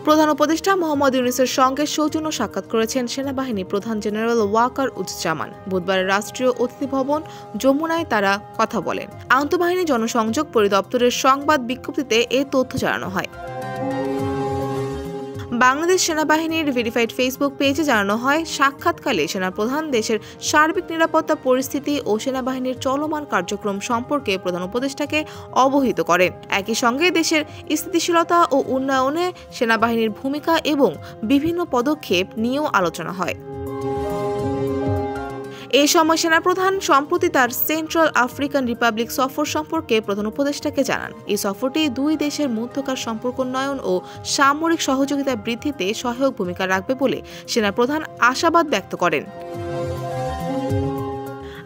প্রধান উপদেষ্টা মোহাম্মদ ইউনূসের সঙ্গে সৌজন্য সাক্ষাৎ করেছেন সেনাবাহিনী প্রধান জেনারেল ওয়াকার উজ্জামান। বুধবার রাষ্ট্রীয় অতিথি ভবন যমুনায় তারা কথা বলেন। আন্তঃবাহিনী জনসংযোগ পরিদপ্তরের সংবাদ বিজ্ঞপ্তিতে এ তথ্য জানানো হয়। বাংলাদেশ সেনাবাহিনীর ভেরিফাইড ফেসবুক পেজে জানানো হয়, সাক্ষাৎকালে সেনাপ্রধান দেশের সার্বিক নিরাপত্তা পরিস্থিতি ও সেনাবাহিনীর চলমান কার্যক্রম সম্পর্কে প্রধান উপদেষ্টাকে অবহিত করেন। একই সঙ্গে দেশের স্থিতিশীলতা ও উন্নয়নে সেনাবাহিনীর ভূমিকা এবং বিভিন্ন পদক্ষেপ নিয়েও আলোচনা হয়। এই সময় সেনাপ্রধান সম্প্রতি তার সেন্ট্রাল আফ্রিকান রিপাবলিক সফর সম্পর্কে প্রধান উপদেষ্টাকে জানান। এই সফরটি দুই দেশের মধ্যকার সম্পর্ক উন্নয়ন ও সামরিক সহযোগিতা বৃদ্ধিতে সহায়ক ভূমিকা রাখবে বলে সেনাপ্রধান আশাবাদ ব্যক্ত করেন।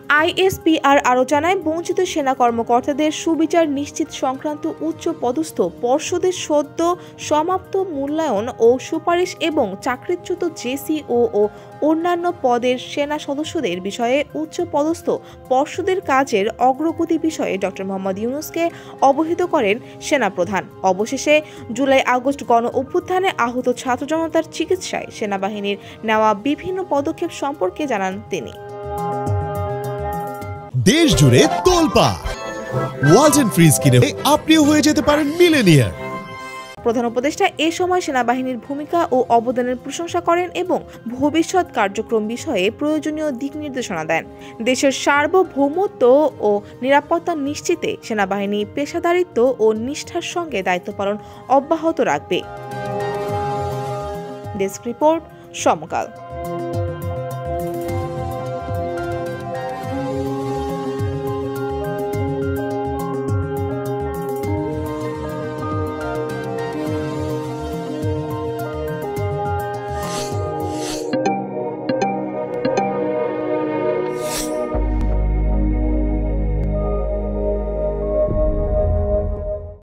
আইএসপিআর আরও জানায়, বঞ্চিত সেনা কর্মকর্তাদের সুবিচার নিশ্চিত সংক্রান্ত উচ্চ পদস্থ পর্ষদের সদ্য সমাপ্ত মূল্যায়ন ও সুপারিশ এবং চাকরিচ্যুত জেসিও ও অন্যান্য পদের সেনা সদস্যদের বিষয়ে উচ্চ পদস্থ পর্ষদের কাজের অগ্রগতি বিষয়ে ড. মোহাম্মদ ইউনূসকে অবহিত করেন সেনাপ্রধান। অবশেষে জুলাই-আগস্ট গণ অভ্যুত্থানে আহত ছাত্র জনতার চিকিৎসায় সেনাবাহিনীর নেওয়া বিভিন্ন পদক্ষেপ সম্পর্কে জানান তিনি। দেশ জুড়ে তোলপাড়, ওয়ালটন ফ্রিজ কিনে আপনিও হয়ে যেতে পারেন মিলেনিয়ার। প্রধান উপদেষ্টা এ সময় সেনাবাহিনীর ভূমিকা ও অবদানের প্রশংসা করেন এবং ভবিষ্যৎ কার্যক্রম বিষয়ে প্রয়োজনীয় দিক নির্দেশনা দেন। দেশের সার্বভৌমত্ব ও নিরাপত্তা নিশ্চিতে সেনাবাহিনী পেশাদারিত্ব ও নিষ্ঠার সঙ্গে দায়িত্ব পালন অব্যাহত রাখবে। ডেস্ক রিপোর্ট, সমকাল।